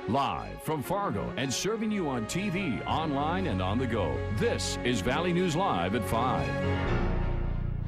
Live from Fargo and serving you on TV, online, and on the go. This is Valley News Live at 5.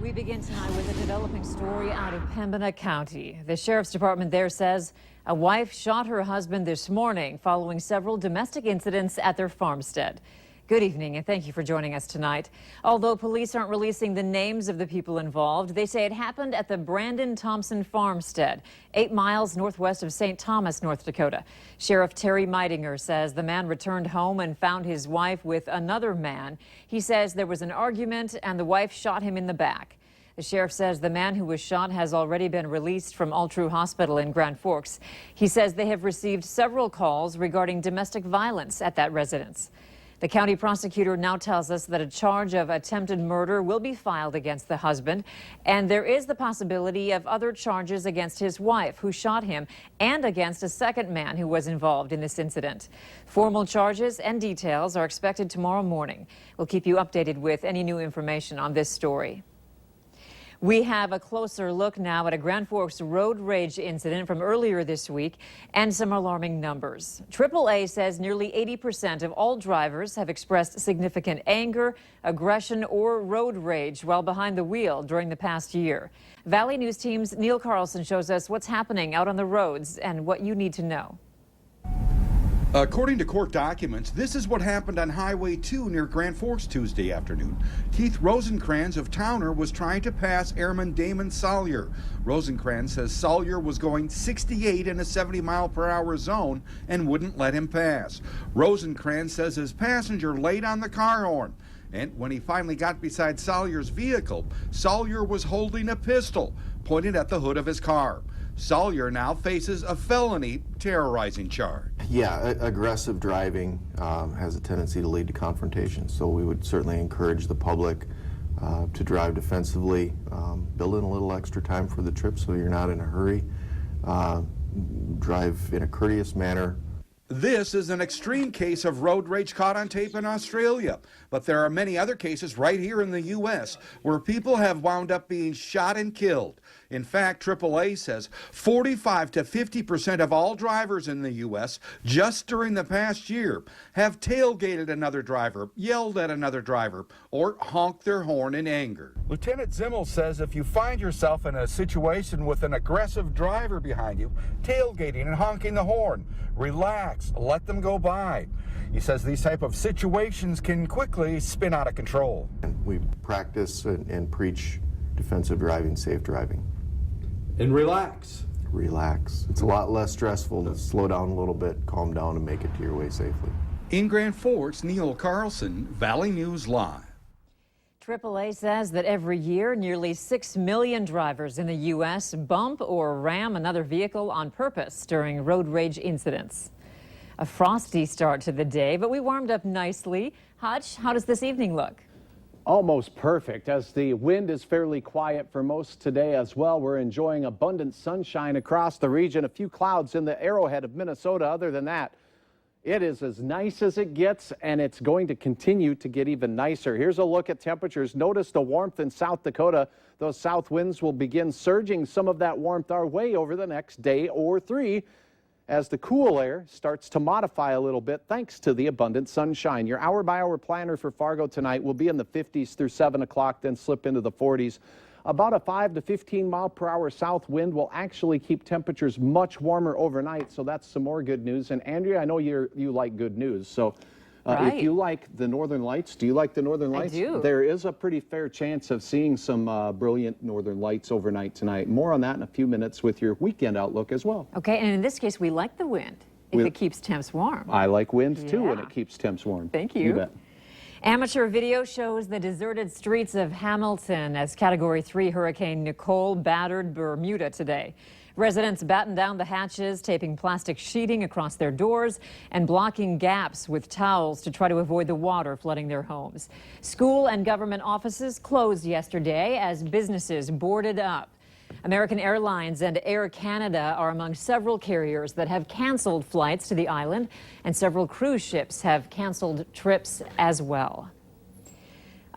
We begin tonight with a developing story out of Pembina County. The sheriff's department there says a wife shot her husband this morning following several domestic incidents at their farmstead. Good evening, and thank you for joining us tonight. Although police aren't releasing the names of the people involved, they say it happened at the Brandon Thompson farmstead, 8 miles northwest of St. Thomas, North Dakota. Sheriff Terry Meidinger says the man returned home and found his wife with another man. He says there was an argument and the wife shot him in the back. The sheriff says the man who was shot has already been released from Altru Hospital in Grand Forks. He says they have received several calls regarding domestic violence at that residence. The county prosecutor now tells us that a charge of attempted murder will be filed against the husband, and there is the possibility of other charges against his wife, who shot him, and against a second man who was involved in this incident. Formal charges and details are expected tomorrow morning. We'll keep you updated with any new information on this story. We have a closer look now at a Grand Forks road rage incident from earlier this week and some alarming numbers. AAA says nearly 80% of all drivers have expressed significant anger, aggression, or road rage while behind the wheel during the past year. Valley News Team's Neil Carlson shows us what's happening out on the roads and what you need to know. According to court documents, this is what happened on Highway 2 near Grand Forks Tuesday afternoon. Keith Rosencrans of Towner was trying to pass Airman Damon Sawyer. Rosencrans says Sawyer was going 68 in a 70-mile-per-hour zone and wouldn't let him pass. Rosencrans says his passenger laid on the car horn. And when he finally got beside Sawyer's vehicle, Sawyer was holding a pistol pointed at the hood of his car. Sawyer now faces a felony terrorizing charge. Yeah, aggressive driving has a tendency to lead to confrontation, so we would certainly encourage the public to drive defensively, build in a little extra time for the trip so you're not in a hurry, drive in a courteous manner. This is an extreme case of road rage caught on tape in Australia, but there are many other cases right here in the U.S. where people have wound up being shot and killed. In fact, AAA says 45 to 50% of all drivers in the U.S. just during the past year have tailgated another driver, yelled at another driver, or honked their horn in anger. Lieutenant Zimmel says if you find yourself in a situation with an aggressive driver behind you, tailgating and honking the horn, relax, let them go by. He says these type of situations can quickly spin out of control. We practice and preach defensive driving, safe driving. And relax. Relax. It's a lot less stressful to slow down a little bit, calm down, and make it to your way safely. In Grand Forks, Neil Carlson, Valley News Live. AAA says that every year, nearly 6 million drivers in the U.S. bump or ram another vehicle on purpose during road rage incidents. A frosty start to the day, but we warmed up nicely. Hutch, how does this evening look? Almost perfect, as the wind is fairly quiet for most today as well. We're enjoying abundant sunshine across the region. A few clouds in the arrowhead of Minnesota. Other than that, it is as nice as it gets, and it's going to continue to get even nicer. Here's a look at temperatures. Notice the warmth in South Dakota. Those south winds will begin surging some of that warmth our way over the next day or three, as the cool air starts to modify a little bit thanks to the abundant sunshine. Your hour-by-hour planner for Fargo tonight will be in the 50s through 7 o'clock, then slip into the 40s. About a 5 to 15 mile per hour south wind will actually keep temperatures much warmer overnight, so that's some more good news. And Andrea, I know you like good news, so Right. If you like the Northern Lights, do you like the Northern Lights? I do. There is a pretty fair chance of seeing some brilliant Northern Lights overnight tonight. More on that in a few minutes with your weekend outlook as well. Okay, and in this case, we like the wind if it keeps temps warm. I like winds too when Yeah. it keeps temps warm. Thank you. You bet. Amateur video shows the deserted streets of Hamilton as Category 3 Hurricane Nicole battered Bermuda today. Residents battened down the hatches, taping plastic sheeting across their doors and blocking gaps with towels to try to avoid the water flooding their homes. School and government offices closed yesterday as businesses boarded up. American Airlines and Air Canada are among several carriers that have canceled flights to the island, and several cruise ships have canceled trips as well.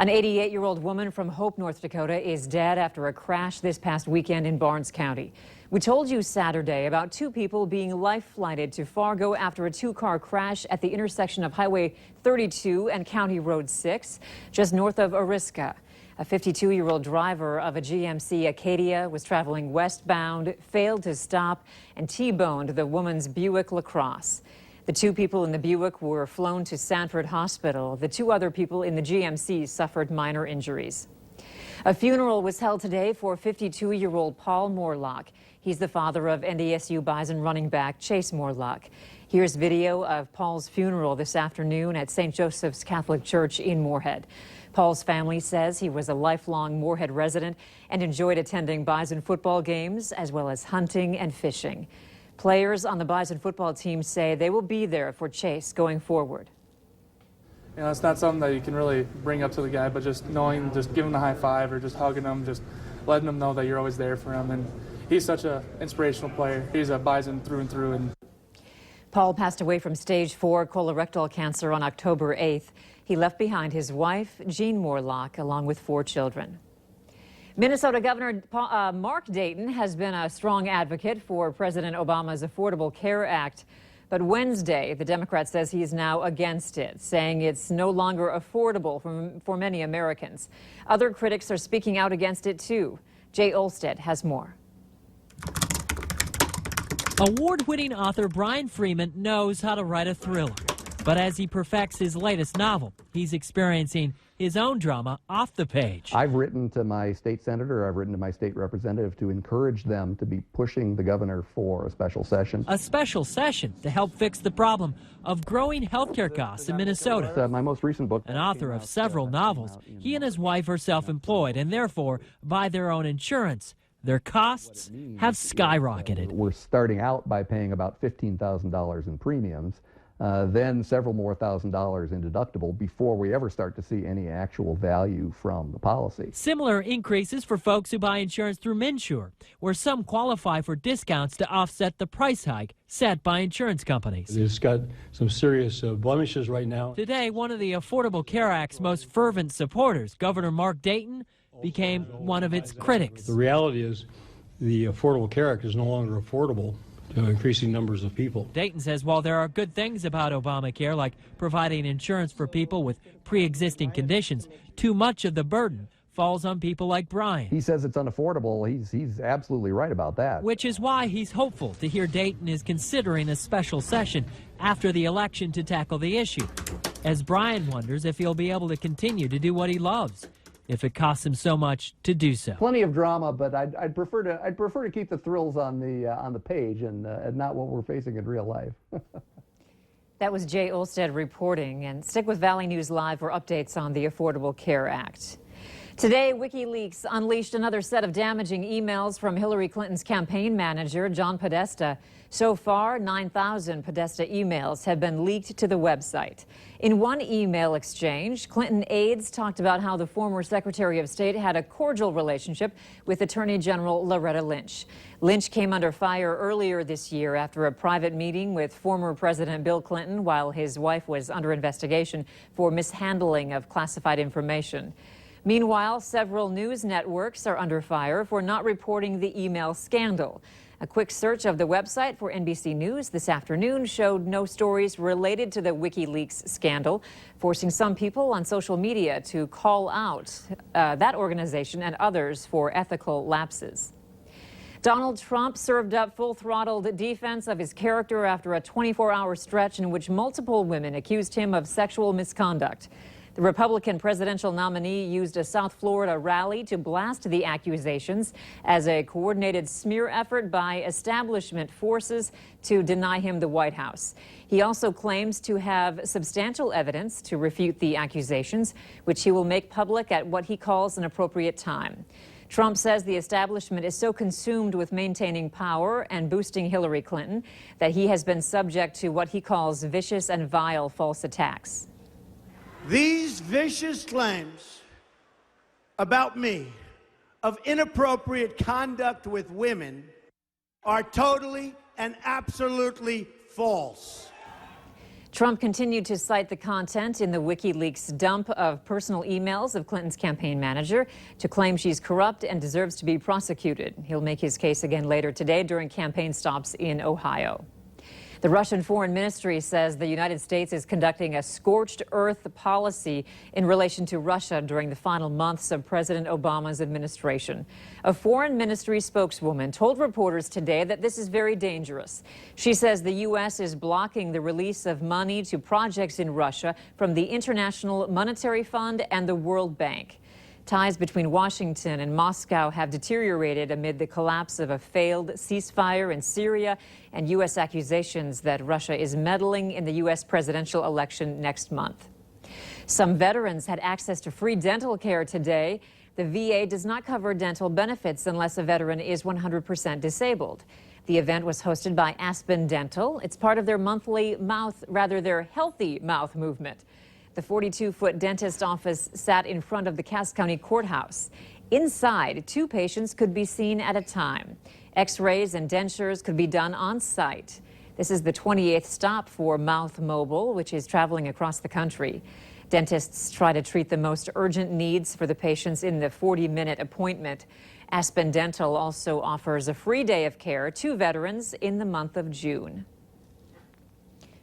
An 88-year-old woman from Hope, North Dakota is dead after a crash this past weekend in Barnes County. We told you Saturday about two people being life-flighted to Fargo after a two-car crash at the intersection of Highway 32 and County Road 6, just north of Oriska. A 52-year-old driver of a GMC Acadia was traveling westbound, failed to stop, and T-boned the woman's Buick LaCrosse. The two people in the Buick were flown to Sanford Hospital. The two other people in the GMC suffered minor injuries. A funeral was held today for 52-year-old Paul Morlock. He's the father of NDSU Bison running back Chase Morlock. Here's video of Paul's funeral this afternoon at St. Joseph's Catholic Church in Moorhead. Paul's family says he was a lifelong Moorhead resident and enjoyed attending Bison football games as well as hunting and fishing. Players on the Bison football team say they will be there for Chase going forward. You know, it's not something that you can really bring up to the guy, but just knowing, just giving him a high five or just hugging him, just letting him know that you're always there for him. And he's such an inspirational player. He's a Bison through and through. And Paul passed away from stage 4 colorectal cancer on October 8th. He left behind his wife, Jean Morlock, along with 4 children. Minnesota Governor Mark Dayton has been a strong advocate for President Obama's Affordable Care Act. But Wednesday, the Democrat says he is now against it, saying it's no longer affordable for many Americans. Other critics are speaking out against it, too. Jay Olstead has more. Award-winning author Brian Freeman knows how to write a thriller. But as he perfects his latest novel, he's experiencing his own drama off the page. I've written to my state senator, I've written to my state representative to encourage them to be pushing the governor for a special session. A special session to help fix the problem of growing health care costs in Minnesota. My most recent book. An author of several novels, he and his wife are self-employed and therefore buy their own insurance. Their costs have skyrocketed. We're starting out by paying about $15,000 in premiums. Then several more $1,000s in deductible before we ever start to see any actual value from the policy. Similar increases for folks who buy insurance through MNsure, where some qualify for discounts to offset the price hike set by insurance companies. It's got some serious blemishes right now. Today, one of the Affordable Care Act's most fervent supporters, Governor Mark Dayton, became one of its critics. The reality is the Affordable Care Act is no longer affordable to increasing numbers of people. Dayton says while there are good things about Obamacare, like providing insurance for people with pre-existing conditions, too much of the burden falls on people like Brian. He says it's unaffordable. He's absolutely right about that. Which is why he's hopeful to hear Dayton is considering a special session after the election to tackle the issue, as Brian wonders if he'll be able to continue to do what he loves, if it costs him so much to do so. Plenty of drama, but I'd prefer to keep the thrills on the page and not what we're facing in real life. That was Jay Olstead reporting. And stick with Valley News Live for updates on the Affordable Care Act. Today, WikiLeaks unleashed another set of damaging emails from Hillary Clinton's campaign manager, John Podesta. So far, 9,000 Podesta emails have been leaked to the website. In one email exchange, Clinton aides talked about how the former Secretary of State had a cordial relationship with Attorney General Loretta Lynch. Lynch came under fire earlier this year after a private meeting with former President Bill Clinton while his wife was under investigation for mishandling of classified information. Meanwhile, several news networks are under fire for not reporting the email scandal. A quick search of the website for NBC News this afternoon showed no stories related to the WikiLeaks scandal, forcing some people on social media to call out that organization and others for ethical lapses. Donald Trump served up full-throttled defense of his character after a 24-hour stretch in which multiple women accused him of sexual misconduct. The Republican presidential nominee used a South Florida rally to blast the accusations as a coordinated smear effort by establishment forces to deny him the White House. He also claims to have substantial evidence to refute the accusations, which he will make public at what he calls an appropriate time. Trump says the establishment is so consumed with maintaining power and boosting Hillary Clinton that he has been subject to what he calls vicious and vile false attacks. These vicious claims about me of inappropriate conduct with women are totally and absolutely false. Trump continued to cite the content in the WikiLeaks dump of personal emails of Clinton's campaign manager to claim she's corrupt and deserves to be prosecuted. He'll make his case again later today during campaign stops in Ohio. The Russian Foreign Ministry says the United States is conducting a scorched earth policy in relation to Russia during the final months of President Obama's administration. A Foreign Ministry spokeswoman told reporters today that this is very dangerous. She says the U.S. is blocking the release of money to projects in Russia from the International Monetary Fund and the World Bank. Ties between Washington and Moscow have deteriorated amid the collapse of a failed ceasefire in Syria and U.S. accusations that Russia is meddling in the U.S. presidential election next month. Some veterans had access to free dental care today. The VA does not cover dental benefits unless a veteran is 100% disabled. The event was hosted by Aspen Dental. It's part of their monthly their healthy mouth movement. The 42-foot dentist office sat in front of the Cass County Courthouse. Inside, 2 patients could be seen at a time. X-rays and dentures could be done on site. This is the 28th stop for Mouth Mobile, which is traveling across the country. Dentists try to treat the most urgent needs for the patients in the 40-minute appointment. Aspen Dental also offers a free day of care to veterans in the month of June.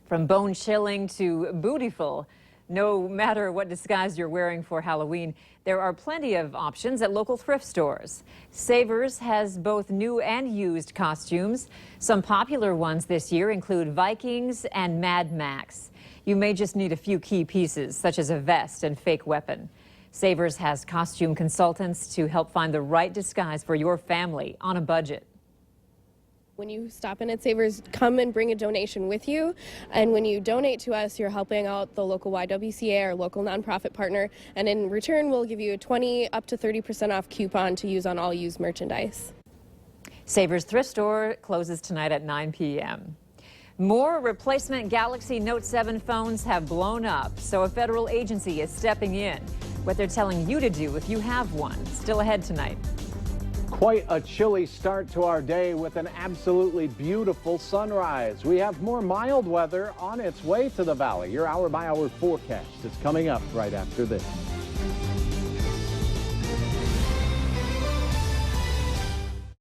From bone-chilling to bootyful, no matter what disguise you're wearing for Halloween, there are plenty of options at local thrift stores. Savers has both new and used costumes. Some popular ones this year include Vikings and Mad Max. You may just need a few key pieces, such as a vest and fake weapon. Savers has costume consultants to help find the right disguise for your family on a budget. When you stop in at Savers, come and bring a donation with you. And when you donate to us, you're helping out the local YWCA, our local nonprofit partner. And in return, we'll give you a 20 up to 30% off coupon to use on all used merchandise. Savers Thrift Store closes tonight at 9 p.m. More replacement Galaxy Note 7 phones have blown up, so a federal agency is stepping in. What they're telling you to do if you have one. Still ahead tonight. Quite a chilly start to our day with an absolutely beautiful sunrise. We have more mild weather on its way to the valley. Your hour-by-hour forecast is coming up right after this.